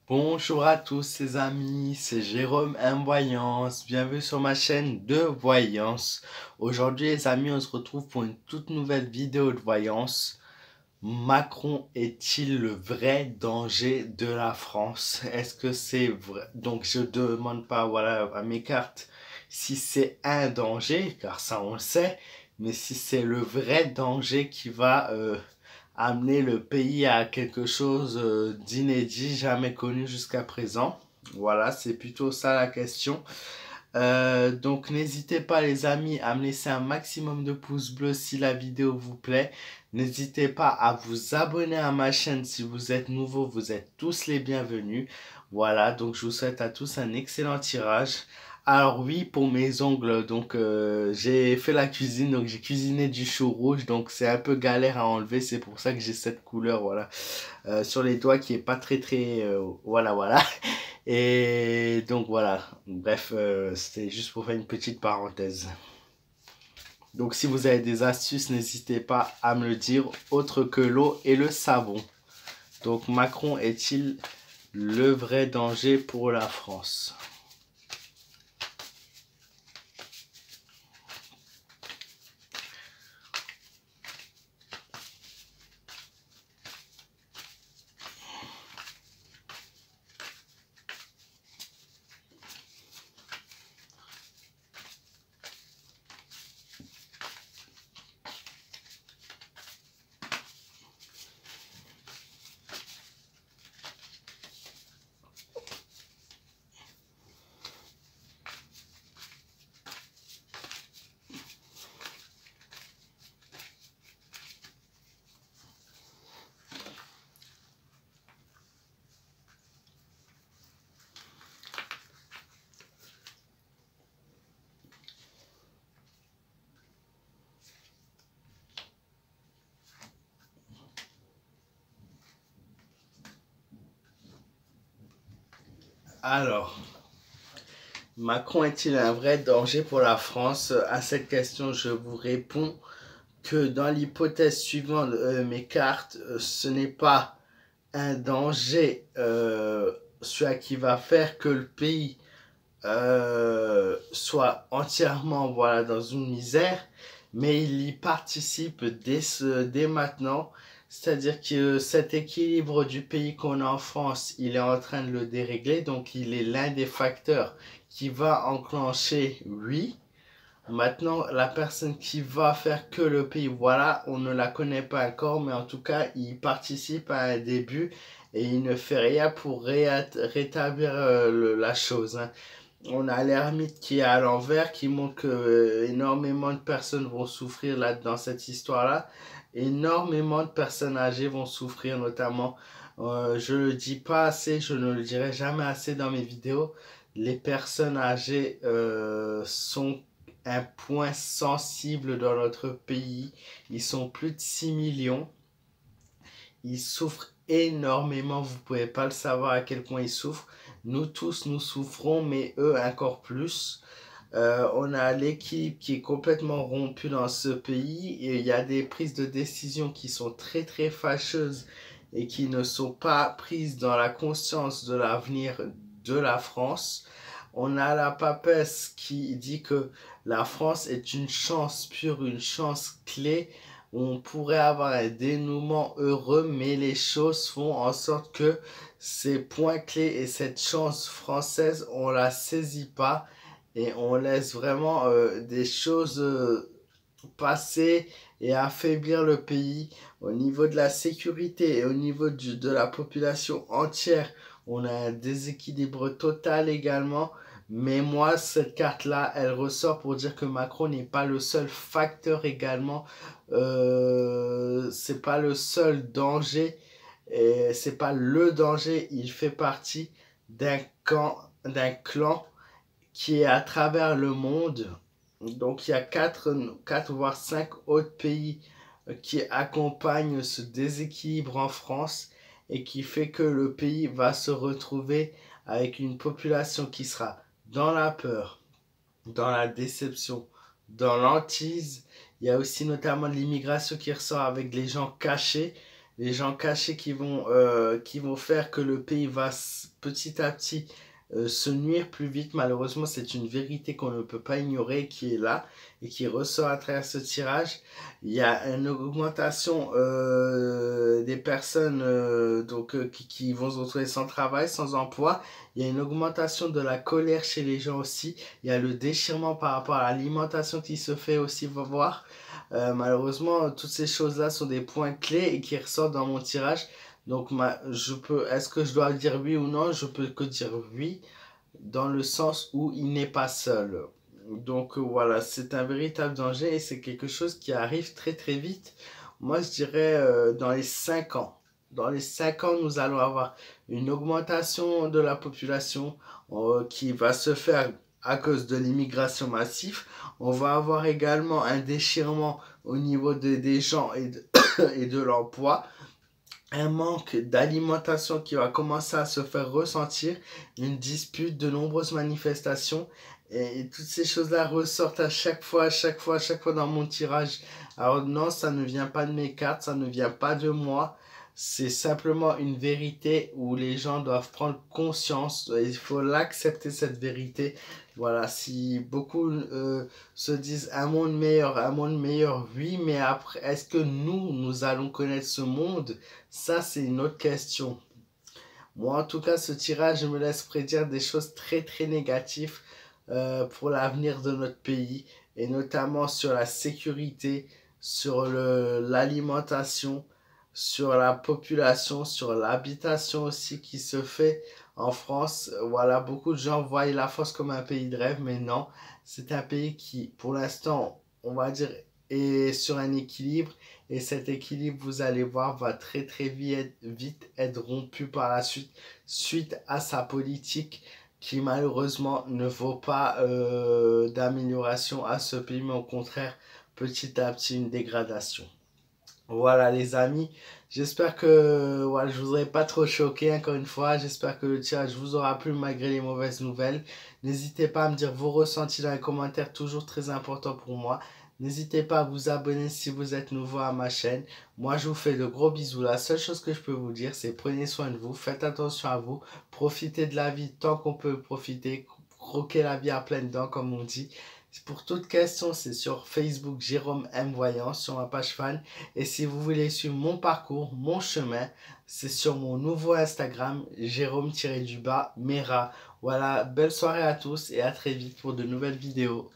Bonjour à tous les amis, c'est Jérôme Voyance, bienvenue sur ma chaîne de voyance. Aujourd'hui les amis, on se retrouve pour une toute nouvelle vidéo de voyance. Macron est-il le vrai danger de la France? Est-ce que c'est vrai? Donc je demande pas voilà, à mes cartes si c'est un danger, car ça on le sait, mais si c'est le vrai danger qui va amener le pays à quelque chose d'inédit, jamais connu jusqu'à présent. Voilà, c'est plutôt ça la question. Donc n'hésitez pas les amis à me laisser un maximum de pouces bleus si la vidéo vous plaît. N'hésitez pas à vous abonner à ma chaîne si vous êtes nouveau, vous êtes tous les bienvenus. Voilà, donc je vous souhaite à tous un excellent tirage. Alors oui, pour mes ongles, donc j'ai fait la cuisine, donc j'ai cuisiné du chou rouge, donc c'est un peu galère à enlever, c'est pour ça que j'ai cette couleur, voilà, sur les doigts qui est pas très, voilà, voilà. Et donc voilà, bref, c'était juste pour faire une petite parenthèse. Donc si vous avez des astuces, n'hésitez pas à me le dire, autre que l'eau et le savon. Donc Macron est-il le vrai danger pour la France? Alors, Macron est-il un vrai danger pour la France? À cette question, je vous réponds que dans l'hypothèse suivante mes cartes, ce n'est pas un danger celui qui va faire que le pays soit entièrement voilà, dans une misère, mais il y participe dès maintenant. C'est-à-dire que cet équilibre du pays qu'on a en France, il est en train de le dérégler, donc il est l'un des facteurs qui va enclencher, oui. Maintenant, la personne qui va faire que le pays, voilà, on ne la connaît pas encore, mais en tout cas, il participe à un début et il ne fait rien pour rétablir la chose, hein. On a l'ermite qui est à l'envers, qui montre que énormément de personnes vont souffrir là dans cette histoire-là. Énormément de personnes âgées vont souffrir, notamment. Je le dis pas assez, je ne le dirai jamais assez dans mes vidéos. Les personnes âgées sont un point sensible dans notre pays. Ils sont plus de 6 millions. Ils souffrent énormément, vous ne pouvez pas le savoir à quel point ils souffrent. Nous tous, nous souffrons, mais eux encore plus. On a l'équilibre qui est complètement rompu dans ce pays et il y a des prises de décision qui sont très très fâcheuses et qui ne sont pas prises dans la conscience de l'avenir de la France. On a la papesse qui dit que la France est une chance pure, une chance clé. On pourrait avoir un dénouement heureux, mais les choses font en sorte que ces points clés et cette chance française, on la saisit pas et on laisse vraiment des choses passer et affaiblir le pays au niveau de la sécurité et au niveau de la population entière. On a un déséquilibre total également. Mais moi, cette carte-là, elle ressort pour dire que Macron n'est pas le seul facteur également. C'est pas le seul danger. Et c'est pas le danger. Il fait partie d'un clan qui est à travers le monde. Donc il y a 4 voire 5 autres pays qui accompagnent ce déséquilibre en France et qui fait que le pays va se retrouver avec une population qui sera dans la peur, dans la déception, dans l'hantise. Il y a aussi notamment l'immigration qui ressort avec les gens cachés. les gens cachés qui vont faire que le pays va petit à petit se nuire plus vite. Malheureusement, c'est une vérité qu'on ne peut pas ignorer, qui est là et qui ressort à travers ce tirage. Il y a une augmentation des personnes qui vont se retrouver sans travail, sans emploi. Il y a une augmentation de la colère chez les gens aussi. Il y a le déchirement par rapport à l'alimentation qui se fait aussi voir. Malheureusement, toutes ces choses-là sont des points clés et qui ressortent dans mon tirage. Donc, est-ce que je dois dire oui ou non? Je peux que dire oui, dans le sens où il n'est pas seul. Donc voilà, c'est un véritable danger et c'est quelque chose qui arrive très très vite. Moi, je dirais dans les 5 ans. Dans les 5 ans, nous allons avoir une augmentation de la population qui va se faire à cause de l'immigration massive. On va avoir également un déchirement au niveau des gens et de l'emploi, un manque d'alimentation qui va commencer à se faire ressentir, une dispute, de nombreuses manifestations, et toutes ces choses-là ressortent à chaque fois, à chaque fois, à chaque fois dans mon tirage. Alors non, ça ne vient pas de mes cartes, ça ne vient pas de moi, c'est simplement une vérité où les gens doivent prendre conscience, il faut l'accepter cette vérité. Voilà, si beaucoup se disent un monde meilleur, oui, mais après, est-ce que nous allons connaître ce monde? Ça, c'est une autre question. Moi, en tout cas, ce tirage me laisse prédire des choses très, très négatives pour l'avenir de notre pays, et notamment sur la sécurité, sur l'alimentation, sur la population, sur l'habitation aussi qui se fait en France. Voilà, beaucoup de gens voient la France comme un pays de rêve, mais non, c'est un pays qui, pour l'instant, on va dire, est sur un équilibre, et cet équilibre, vous allez voir, va très très vite être rompu par la suite, suite à sa politique qui malheureusement ne vaut pas d'amélioration à ce pays, mais au contraire, petit à petit, une dégradation. Voilà les amis, j'espère que voilà, je vous aurai pas trop choqué encore une fois, j'espère que le tirage vous aura plu malgré les mauvaises nouvelles. N'hésitez pas à me dire vos ressentis dans les commentaires, toujours très important pour moi. N'hésitez pas à vous abonner si vous êtes nouveau à ma chaîne. Moi je vous fais de gros bisous, la seule chose que je peux vous dire c'est prenez soin de vous, faites attention à vous, profitez de la vie tant qu'on peut profiter, croquez la vie à pleines dents comme on dit. Pour toute question, c'est sur Facebook Jérôme M Voyant, sur ma page fan. Et si vous voulez suivre mon parcours, mon chemin, c'est sur mon nouveau Instagram, Jérôme-Mera. Voilà, belle soirée à tous et à très vite pour de nouvelles vidéos.